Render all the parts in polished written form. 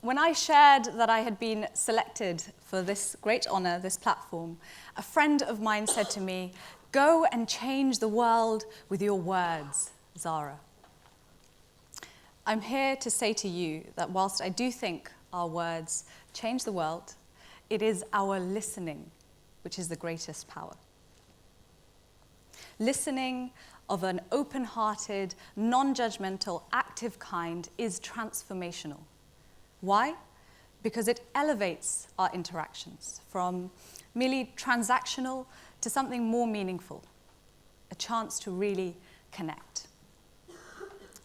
When I shared that I had been selected for this great honor, this platform, a friend of mine said to me, "Go and change the world with your words, Zahra." I'm here to say to you that whilst I do think our words change the world, it is our listening which is the greatest power. Listening of an open-hearted, non-judgmental, active kind is transformational. Why? Because it elevates our interactions from merely transactional to something more meaningful, a chance to really connect.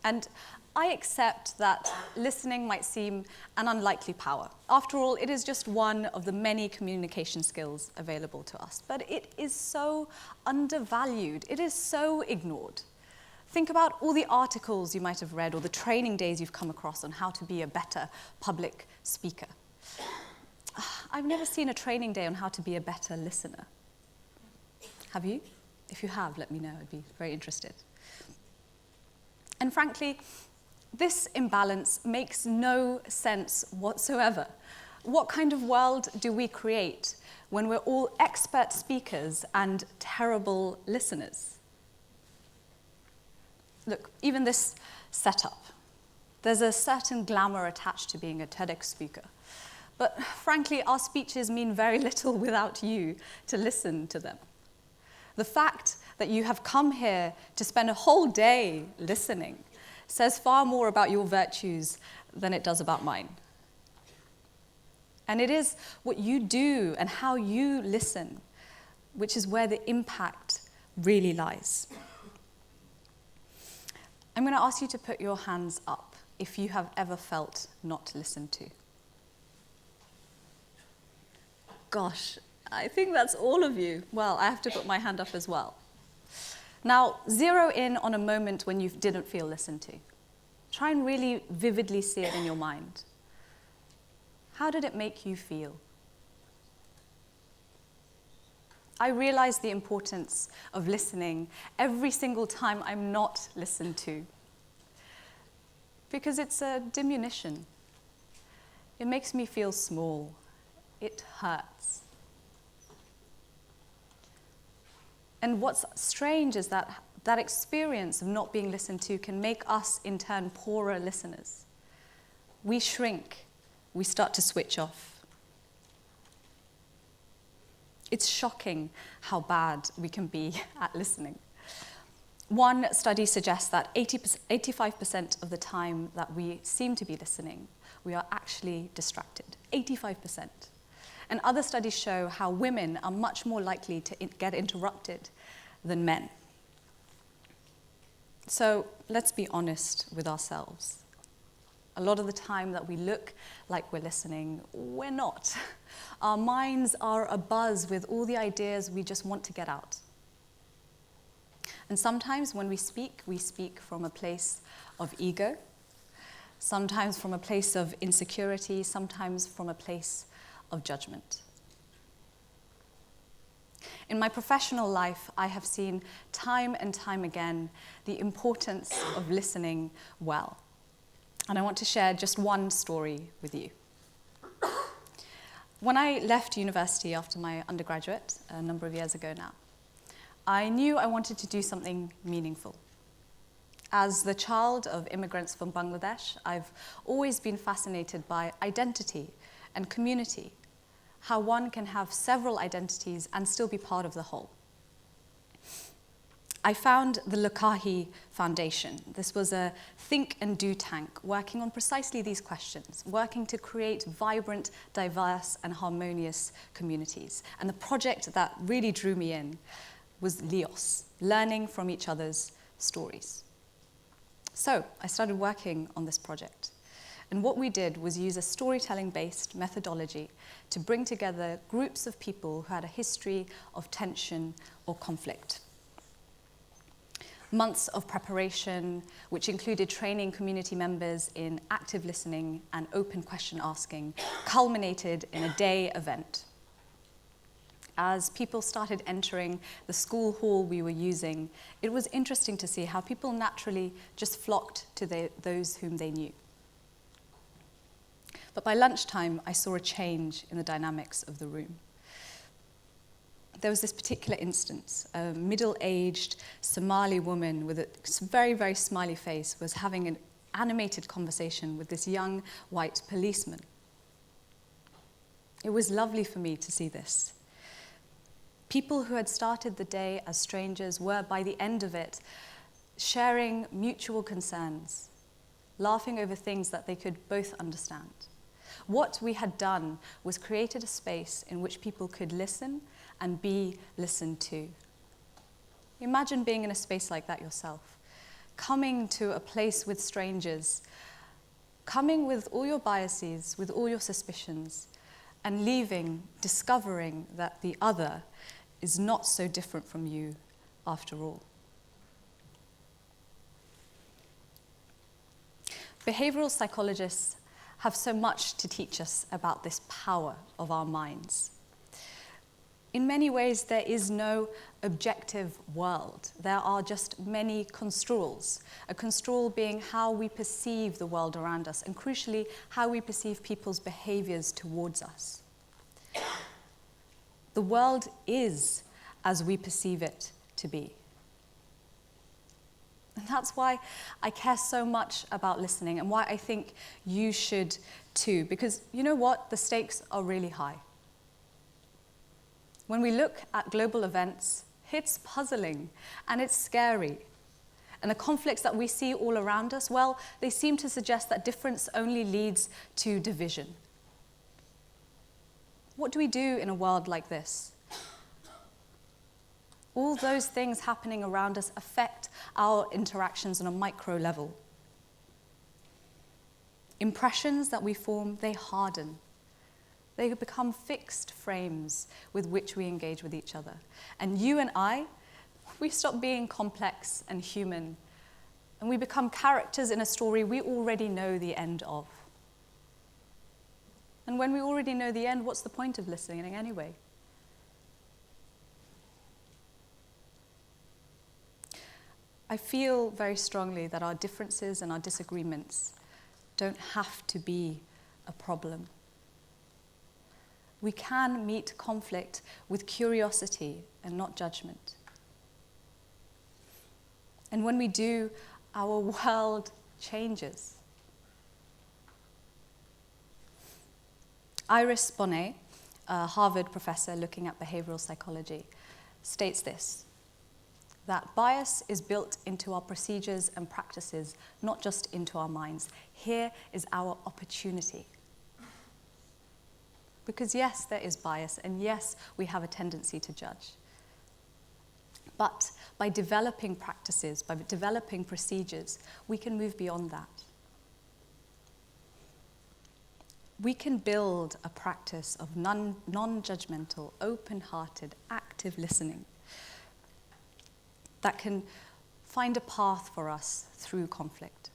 And I accept that listening might seem an unlikely power. After all, it is just one of the many communication skills available to us. But it is so undervalued. It is so ignored. Think about all the articles you might have read or the training days you've come across on how to be a better public speaker. I've never seen a training day on how to be a better listener. Have you? If you have, let me know. I'd be very interested. And frankly, this imbalance makes no sense whatsoever. What kind of world do we create when we're all expert speakers and terrible listeners? Look, even this setup, there's a certain glamour attached to being a TEDx speaker. But frankly, our speeches mean very little without you to listen to them. The fact that you have come here to spend a whole day listening says far more about your virtues than it does about mine. And it is what you do and how you listen, which is where the impact really lies. I'm going to ask you to put your hands up if you have ever felt not listened to. Gosh, I think that's all of you. Well, I have to put my hand up as well. Now, zero in on a moment when you didn't feel listened to. Try and really vividly see it in your mind. How did it make you feel? I realize the importance of listening every single time I'm not listened to, because it's a diminution. It makes me feel small. It hurts. And what's strange is that that experience of not being listened to can make us, in turn, poorer listeners. We shrink. We start to switch off. It's shocking how bad we can be at listening. One study suggests that 85% of the time that we seem to be listening, we are actually distracted. 85%. And other studies show how women are much more likely to get interrupted than men. So let's be honest with ourselves. A lot of the time that we look like we're listening, we're not. Our minds are abuzz with all the ideas we just want to get out. And sometimes when we speak from a place of ego, sometimes from a place of insecurity, sometimes from a place of judgment. In my professional life, I have seen time and time again the importance of listening well. And I want to share just one story with you. When I left university after my undergraduate, a number of years ago now, I knew I wanted to do something meaningful. As the child of immigrants from Bangladesh, I've always been fascinated by identity and community, how one can have several identities and still be part of the whole. I found the Lukahi Foundation. This was a think and do tank working on precisely these questions, working to create vibrant, diverse, and harmonious communities. And the project that really drew me in was LIOS, learning from each other's stories. So I started working on this project. And what we did was use a storytelling-based methodology to bring together groups of people who had a history of tension or conflict. Months of preparation, which included training community members in active listening and open question asking, culminated in a day event. As people started entering the school hall we were using, it was interesting to see how people naturally just flocked to those whom they knew. But by lunchtime, I saw a change in the dynamics of the room. There was this particular instance. A middle-aged Somali woman with a very, very smiley face was having an animated conversation with this young white policeman. It was lovely for me to see this. People who had started the day as strangers were, by the end of it, sharing mutual concerns, laughing over things that they could both understand. What we had done was created a space in which people could listen and be listened to. Imagine being in a space like that yourself, coming to a place with strangers, coming with all your biases, with all your suspicions, and leaving, discovering that the other is not so different from you after all. Behavioral psychologists have so much to teach us about this power of our minds. In many ways, there is no objective world. There are just many construals. A construal being how we perceive the world around us, and crucially, how we perceive people's behaviors towards us. The world is as we perceive it to be. And that's why I care so much about listening, and why I think you should too, because you know what? The stakes are really high. When we look at global events, it's puzzling and it's scary. And the conflicts that we see all around us, well, they seem to suggest that difference only leads to division. What do we do in a world like this? All those things happening around us affect our interactions on a micro level. Impressions that we form, they harden. They become fixed frames with which we engage with each other. And you and I, we stop being complex and human, and we become characters in a story we already know the end of. And when we already know the end, what's the point of listening anyway? I feel very strongly that our differences and our disagreements don't have to be a problem. We can meet conflict with curiosity and not judgment. And when we do, our world changes. Iris Bonet, a Harvard professor looking at behavioral psychology, states this, that bias is built into our procedures and practices, not just into our minds. Here is our opportunity. Because yes, there is bias, and yes, we have a tendency to judge. But by developing practices, by developing procedures, we can move beyond that. We can build a practice of non-judgmental, open-hearted, active listening that can find a path for us through conflict.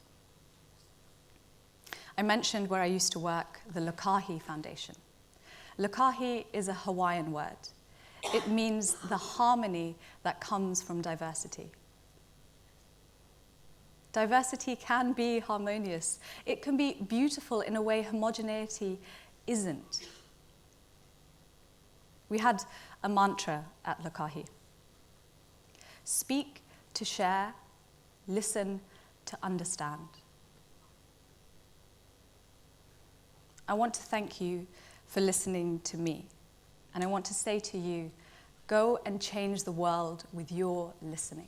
I mentioned where I used to work, the Lokahi Foundation. Lokahi is a Hawaiian word. It means the harmony that comes from diversity. Diversity can be harmonious. It can be beautiful in a way homogeneity isn't. We had a mantra at Lokahi. Speak to share, listen to understand. I want to thank you for listening to me. And I want to say to you, go and change the world with your listening.